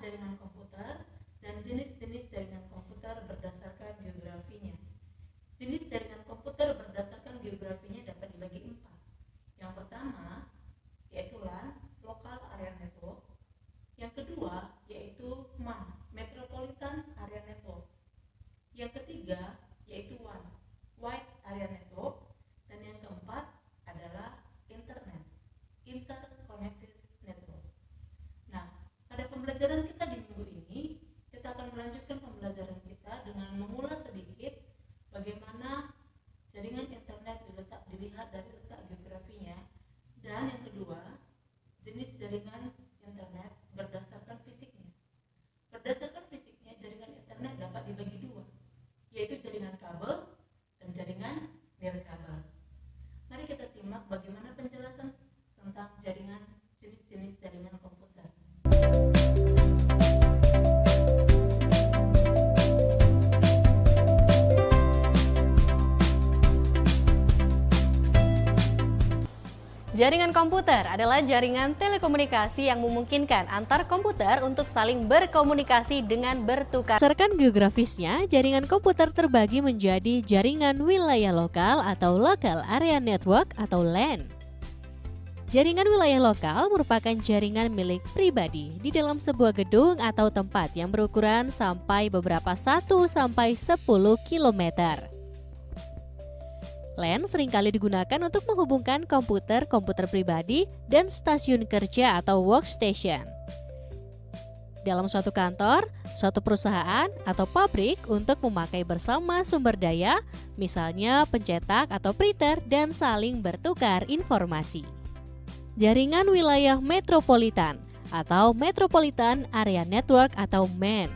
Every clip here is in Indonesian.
jaringan komputer dan jenis-jenis jaringan komputer berdasarkan geografinya. Jenis jaringan komputer berdasarkan geografinya dapat dibagi 4. Yang pertama yaitu LAN, Local Area Network. Yang kedua yaitu MAN, Metropolitan Area Network. Yang ketiga yaitu WAN, Wide Area Network. Dan yang keempat adalah Internet, Interconnected Network. Nah, pada pembelajaran kita di minggu ini, kita akan melanjutkan pembelajaran kita dengan mengulas sedikit bagaimana jaringan internet dilihat dari letak geografinya, dan yang kedua, jenis jaringan internet berdasarkan fisiknya. Berdasarkan fisiknya, jaringan internet dapat dibagi 2, yaitu jaringan kabel dan jaringan nirkabel. Mari kita simak bagaimana penjelasan tentang jenis-jenis jaringan komputer. Jaringan komputer adalah jaringan telekomunikasi yang memungkinkan antar komputer untuk saling berkomunikasi dengan bertukar. Berdasarkan geografisnya, jaringan komputer terbagi menjadi jaringan wilayah lokal atau Local Area Network atau LAN. Jaringan wilayah lokal merupakan jaringan milik pribadi di dalam sebuah gedung atau tempat yang berukuran sampai beberapa 1-10 km. LAN seringkali digunakan untuk menghubungkan komputer pribadi dan stasiun kerja atau workstation. Dalam suatu kantor, suatu perusahaan, atau pabrik untuk memakai bersama sumber daya, misalnya pencetak atau printer, dan saling bertukar informasi. Jaringan wilayah metropolitan atau Metropolitan Area Network atau MAN.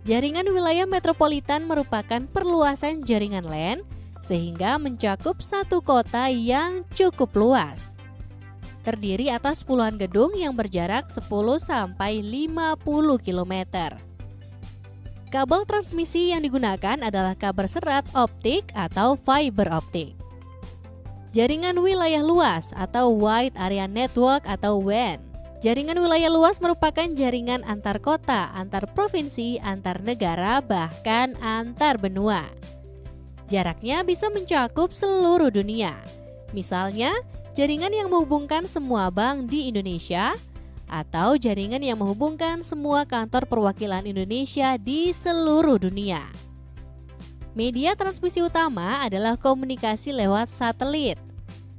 Jaringan wilayah metropolitan merupakan perluasan jaringan LAN sehingga mencakup satu kota yang cukup luas. Terdiri atas puluhan gedung yang berjarak 10-50 km. Kabel transmisi yang digunakan adalah kabel serat optik atau fiber optik. Jaringan wilayah luas atau Wide Area Network atau WAN. Jaringan wilayah luas merupakan jaringan antar kota, antar provinsi, antar negara, bahkan antar benua. Jaraknya bisa mencakup seluruh dunia. Misalnya, jaringan yang menghubungkan semua bank di Indonesia atau jaringan yang menghubungkan semua kantor perwakilan Indonesia di seluruh dunia. Media transmisi utama adalah komunikasi lewat satelit.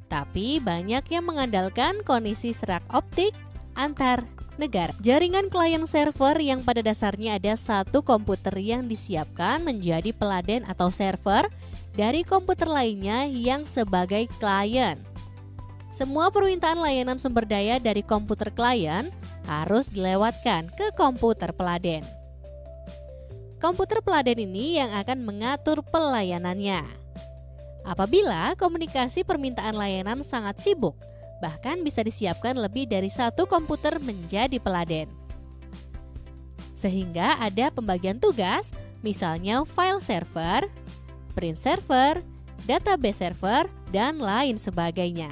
Tapi banyak yang mengandalkan koneksi serak optik antar negara. Jaringan klien server yang pada dasarnya ada satu komputer yang disiapkan menjadi peladen atau server dari komputer lainnya yang sebagai klien. Semua permintaan layanan sumber daya dari komputer klien harus dilewatkan ke komputer peladen. Komputer peladen ini yang akan mengatur pelayanannya. Apabila komunikasi permintaan layanan sangat sibuk, bahkan bisa disiapkan lebih dari satu komputer menjadi peladen. Sehingga ada pembagian tugas, misalnya file server, print server, database server, dan lain sebagainya.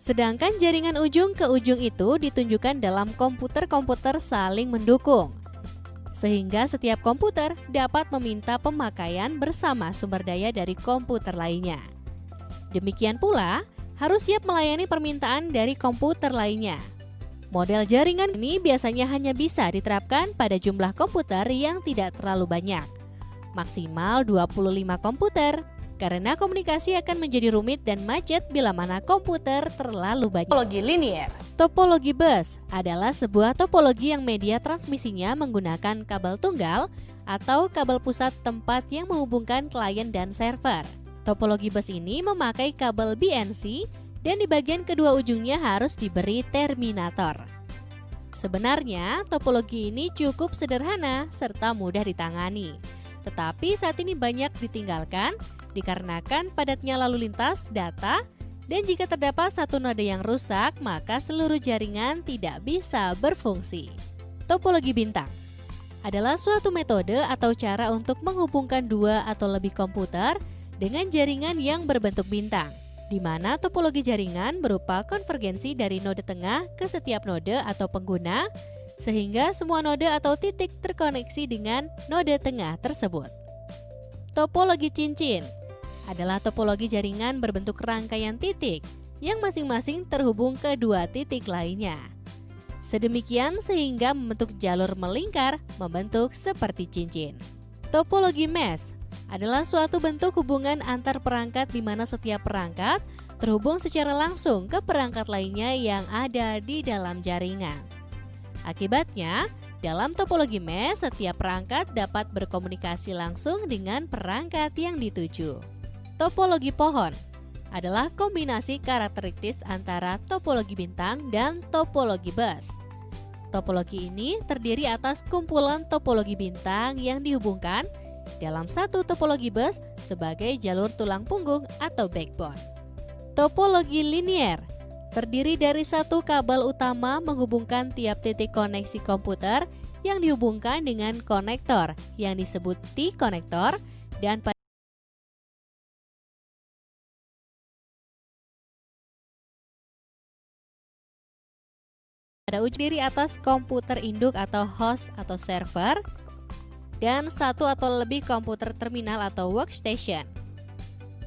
Sedangkan jaringan ujung ke ujung itu ditunjukkan dalam komputer-komputer saling mendukung, sehingga setiap komputer dapat meminta pemakaian bersama sumber daya dari komputer lainnya. Demikian pula, harus siap melayani permintaan dari komputer lainnya. Model jaringan ini biasanya hanya bisa diterapkan pada jumlah komputer yang tidak terlalu banyak, maksimal 25 komputer, karena komunikasi akan menjadi rumit dan macet bila mana komputer terlalu banyak. Topologi linier. Topologi bus adalah sebuah topologi yang media transmisinya menggunakan kabel tunggal atau kabel pusat tempat yang menghubungkan klien dan server. Topologi bus ini memakai kabel BNC dan di bagian kedua ujungnya harus diberi terminator. Sebenarnya topologi ini cukup sederhana serta mudah ditangani. Tetapi saat ini banyak ditinggalkan dikarenakan padatnya lalu lintas data, dan jika terdapat satu node yang rusak maka seluruh jaringan tidak bisa berfungsi. Topologi bintang adalah suatu metode atau cara untuk menghubungkan dua atau lebih komputer dengan jaringan yang berbentuk bintang. di mana topologi jaringan berupa konvergensi dari node tengah ke setiap node atau pengguna, sehingga semua node atau titik terkoneksi dengan node tengah tersebut. Topologi cincin adalah topologi jaringan berbentuk rangkaian titik yang masing-masing terhubung ke dua titik lainnya. Sedemikian sehingga membentuk jalur melingkar membentuk seperti cincin. Topologi mesh adalah suatu bentuk hubungan antar perangkat di mana setiap perangkat terhubung secara langsung ke perangkat lainnya yang ada di dalam jaringan. Akibatnya, dalam topologi mesh, setiap perangkat dapat berkomunikasi langsung dengan perangkat yang dituju. Topologi pohon adalah kombinasi karakteristik antara topologi bintang dan topologi bus. Topologi ini terdiri atas kumpulan topologi bintang yang dihubungkan dalam satu topologi bus sebagai jalur tulang punggung atau backbone. Topologi linier terdiri dari satu kabel utama menghubungkan tiap titik koneksi komputer yang dihubungkan dengan konektor yang disebut T-konektor dan pada ujung diri atas komputer induk atau host atau server dan satu atau lebih komputer terminal atau workstation.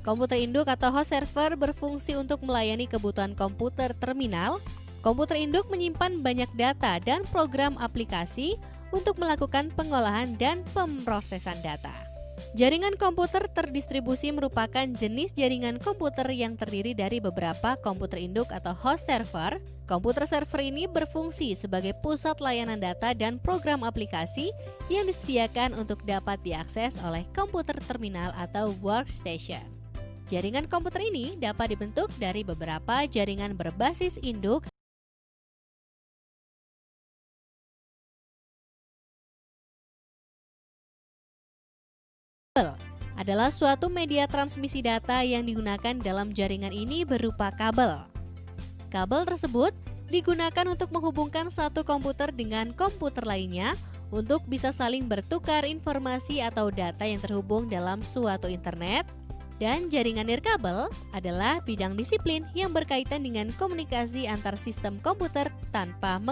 Komputer induk atau host server berfungsi untuk melayani kebutuhan komputer terminal. Komputer induk menyimpan banyak data dan program aplikasi untuk melakukan pengolahan dan pemrosesan data. Jaringan komputer terdistribusi merupakan jenis jaringan komputer yang terdiri dari beberapa komputer induk atau host server. Komputer server ini berfungsi sebagai pusat layanan data dan program aplikasi yang disediakan untuk dapat diakses oleh komputer terminal atau workstation. Jaringan komputer ini dapat dibentuk dari beberapa jaringan berbasis induk adalah suatu media transmisi data yang digunakan dalam jaringan ini berupa kabel. Kabel tersebut digunakan untuk menghubungkan satu komputer dengan komputer lainnya untuk bisa saling bertukar informasi atau data yang terhubung dalam suatu internet. Dan jaringan nirkabel adalah bidang disiplin yang berkaitan dengan komunikasi antar sistem komputer tanpa